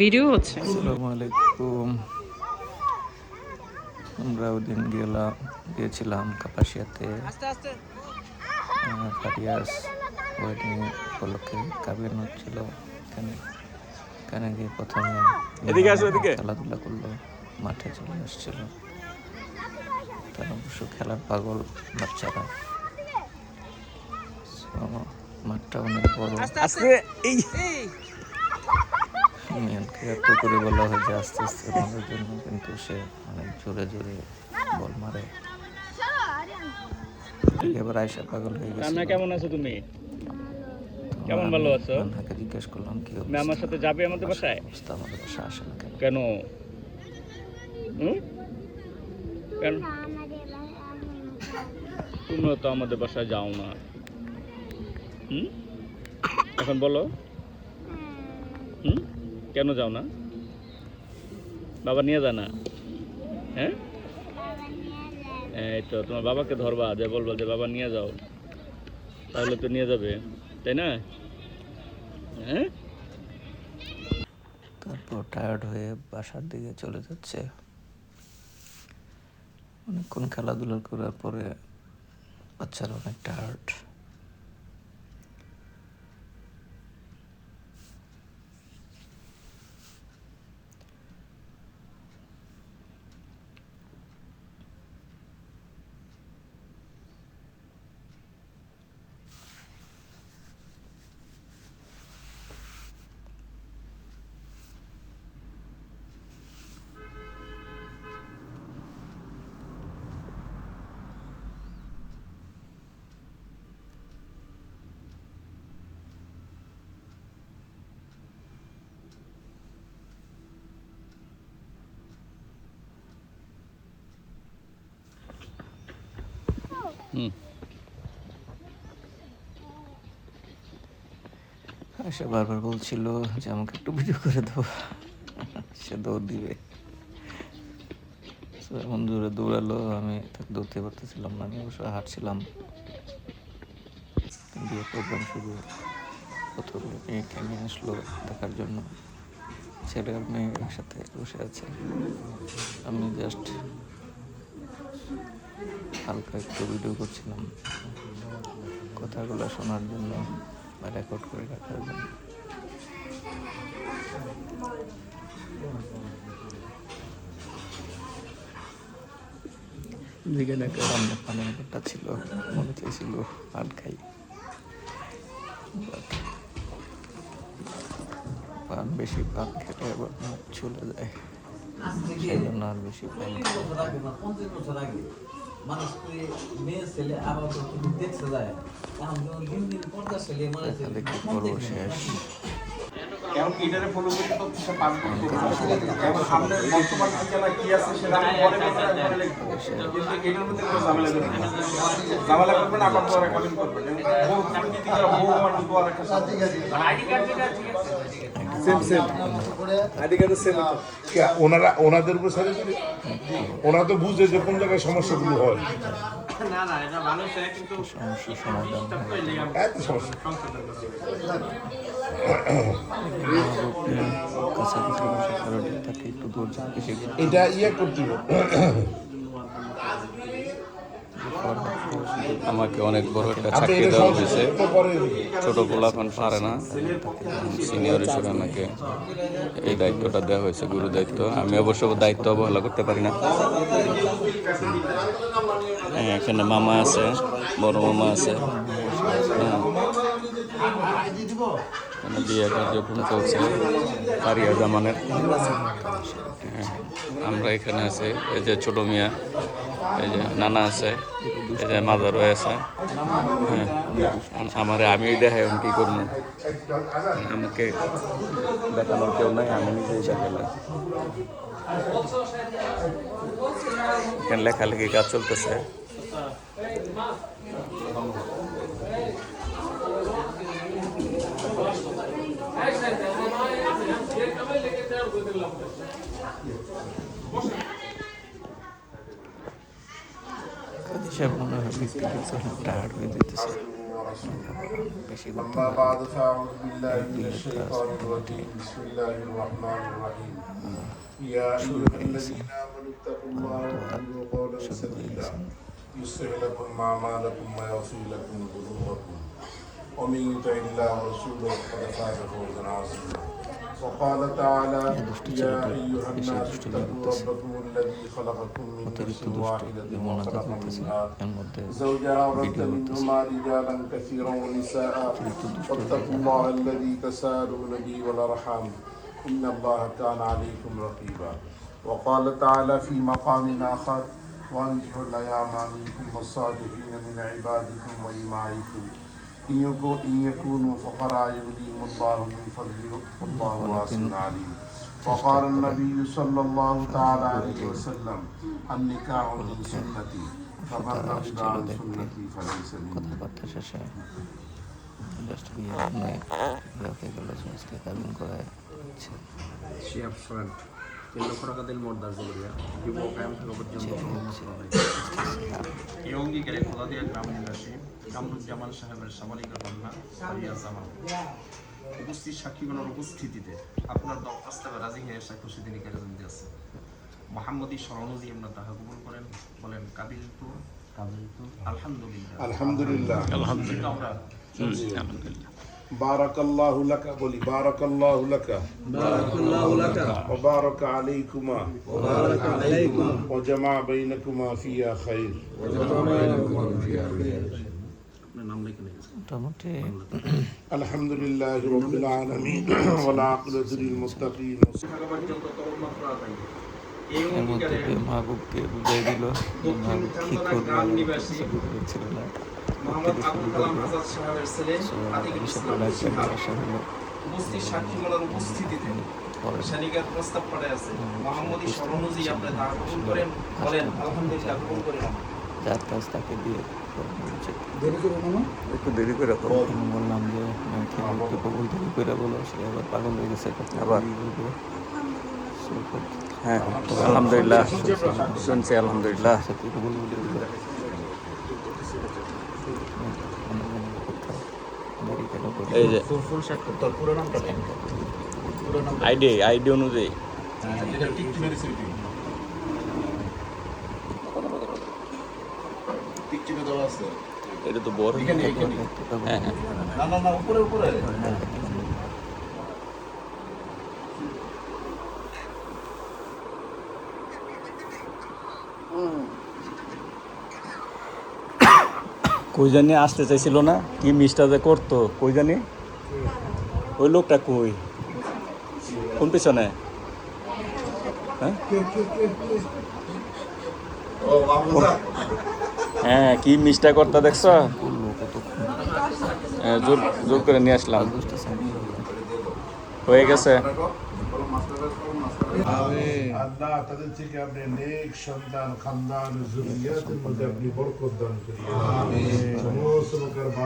Video হচ্ছে। আসসালামু আলাইকুম। আমরা ওদিন গিয়েছিলাম কাপাসিয়াতে ফারিয়াস ওয়েডিং উপলক্ষে কাবিন হচ্ছিল এখানে। এখানে গিয়ে প্রথমে খেলাধুলা করলো, মাঠে চলে আসছিল। তারা অবশ্য খেলার পাগল বাচ্চারা। মাঠটা অনেক বড়। মিয়ানকে এত করে বলা হয় যে আস্তে আস্তে মারার জন্য, কিন্তু সে অনেক জোরে জোরে বল মারে। এবার আয়সা পাগল হয়ে গেছে। কেমন আছো তুমি? কেমন ভালো আছো? নানাকে জিজ্ঞেস করলাম কি আমার সাথে যাবে আমাদের বাসায়? অবস্থা, আমাদের বাসায় আসে না কেন? কেন? কেন তোমরা তো আমাদের বাসায় যাও না? এখন বলো কেন যাও না? বাবা নিয়ে যা না? হ্যাঁ, এই তো তোমার বাবাকে ধরবা, যে বলবা যে বাবা নিয়ে যাও, তাহলে তো নিয়ে যাবে, তাই না? হ্যাঁ। তারপর টায়ার্ড হয়ে বাসার দিকে চলে যাচ্ছে। অনেকক্ষণ খেলাধুলা করার পরে বাচ্চারা অনেক টায়ার্ড। সে বারবার বলছিল যে আমাকে একটু ভিডিও করে দাও, সে দৌড় দিবে। এমন জোরে দৌড়ালো, আমি তাকে দৌড়তে পারতেছিলাম না। আমি অবশ্য হাঁটছিলাম। বিয়ে প্রোগ্রাম শুরু, কতগুলো মেয়েকে নিয়ে আসলো দেখার জন্য। ছেলে আর মেয়ে একসাথে বসে আছে। আমি জাস্ট হালকা একটু ভিডিও করছিলাম, কথাগুলো শোনার জন্য বা রেকর্ড করে রাখার জন্য। সামনে পানের ব্যাপারটা ছিল, মনে চেয়েছিল পান খাই, পান বেশি পান খেলে আবার মুখ চলে যায়, সেই জন্য আর বেশি পান দেখি করবো শেষ। এমনকি এটারে ফলো করে প্রত্যেকটা পাস করতে এবং সামনের বর্তমান ঠিকানা কি আছে সেটা পরে কিন্তু এটার মধ্যে কোনো ঝামেলা করবেন না। ঝামেলা করবেন আবার পরে রেকর্ডিং করবেন। বহু প্রকৃতি করা বহু মানুষ দোয়ার একটা সাথে আইডি কার্ড যেটা ঠিক আছে সেম আইডি কার্ড সেম ওনাদের উপর সারি ওরা তো বুঝে যে কোন জায়গায় সমস্যাগুলো হয়। না না এটা ভালো সেটা কিন্তু সমস্যা সমাধান এত সমস্যা কাছাকাছি বসে কারণে তাকে একটু দূর যাকে এটা ইয়ে করতে আমাকে অনেক বড় একটা চাকরি দেওয়া হয়েছে। ছোট পোলাপান পারে না, সিনিয়র হিসেবে আমাকে এই দায়িত্বটা দেওয়া হয়েছে, গুরু দায়িত্ব। আমি অবশ্য দায়িত্ব অবহেলা করতে পারি না। এখানে মামা আছে, বড় মামা আছে। বিয়ে কার্যক্রম চলছে কারিয়া জামানের। আমরা এখানে আছি, এই যে ছোট মিয়া, এই যে নানা আছে, এই যে মাদার আছে। আমার আমি দেখাই কি করবো, আমাকে দেখানোর কেউ নাই, আমি নিজেই দেখালাম। এখানে লেখালেখি কাজ চলতেছে। সে মনে হয় টায়ার্ড হয়ে যেতেছে। ورسوله বেশি করতে أما হবে। بعد فأعوذ بالله من الشيطان الرجيم بسم الله الرحمن الرحيم يا أيها الذين آمنوا اتقوا الله وقولوا قولا سديدا يصلح لكم أعمالكم ويغفر لكم ذنوبكم ومن يطع الله ورسوله فقد فاز فوزا عظيما وقال تعالى يا أيها الناس اتقوا ربكم الذي خلقكم من نفس واحدة وخلق منها زوجها وبث منهما رجالا كثيرا ونساء واتقوا الله الذي تساءلون به والأرحام إن الله كان عليكم رقيبا وقال تعالى في مقام آخر وأنكحوا الأيام منكم والصالحين من عبادكم وإمائكم إن يكونوا فقراء يغنيهم الله من فضله والله واسع عليم وقال النبي صلى الله تعالى عليه وسلم النكاح من سنتي فمن رغب عن سنتي فليس مني কথাবার্তা শেষে জাস্ট বিয়ে নয় বিয়ে হয়ে গেল সমস্ত কাবিন করায় হচ্ছে শিয়াব শোয়েন 3 লক্ষ টাকা দিল মোট দাস বলিয়া বিবাহ কায়েম থাকা পর্যন্ত এই অঙ্গীকারে খোদাদিয়া গ্রাম নিবাসী কামরুজ্জামান সাহেবের সামালিকা কন্যা সারিয়া জামান উপস্থিত সাক্ষীগণের উপস্থিতিতে আপনার দরখাস্তে রাজি হয়ে সাক্ষ্য সিদ্ধিনী কাজে দিয়েছে মোহাম্মদী শরণুজি আমরা তাহা কবুল করেন বলেন কাবিলতু আলহামদুলিল্লাহ আলহামদুলিল্লাহ আলহামদুলিল্লাহ আমরা আলহামদুলিল্লাহ بارك الله لك بولي بارك الله لك وبارك عليكما وجمع بينكما فيها خير আপনার নাম লিখে নিন মোটামুটি الحمد لله رب العالمين والعاقبة للمتقين থাকা পর্যন্ত তরমাত্রা নাই এই এর মধ্যে অঙ্গীকারে মাহবুবকে বুঝিয়ে দিল মাহবুব কি করবে ছিল না মোহাম্মদ আবুল কালাম আজাদ সাহেবের ছেলে আতিকুল ইসলাম শিহাব আসা হলো উপস্থিত সাক্ষীগণের উপস্থিতিতে পরে শালিকার প্রস্তাব পড়ে আছে মোহাম্মদী শরণুজি আপনি তা কবুল করেন বলেন আলহামদুলিল্লাহ কবুল করেন যার কাজ তাকে দিয়ে করানো উচিত। একটু দেরি করে তো আমি বললাম যে একটু কবুল দেরি করে বলো, সে আবার পাগল হয়ে গেছে আবার? হ্যাঁ আলহামদুলিল্লাহ শুনছি আলহামদুলিল্লাহ তুই কবুল বলে দিল দেরি কেন করলি? এই যে ফুল সাক্ষর তোর পুরো নামটা দেন পুরো নাম আইডি অনুযায়ী এটা ঠিক কি মেরেছে ঠিক চিহ্ন দেওয়া আছে এটা তো বড় এখানে হ্যাঁ হ্যাঁ না উপরে উপরে কই জানি আসতে চাইছিল না, কি মিসটা যে করতো কই জানি, ওই লোকটা কই, কোন পিছনে? হ্যাঁ হ্যাঁ কি মিসটা করতে দেখছ? জোর জোর করে নিয়ে আসলাম, হয়ে গেছে। আল্লাহ তাদের থেকে আপনি নেক সন্তান খানদান জুরিয়াতের মধ্যে আপনি বরকত দান করেন। সমস্ত প্রকার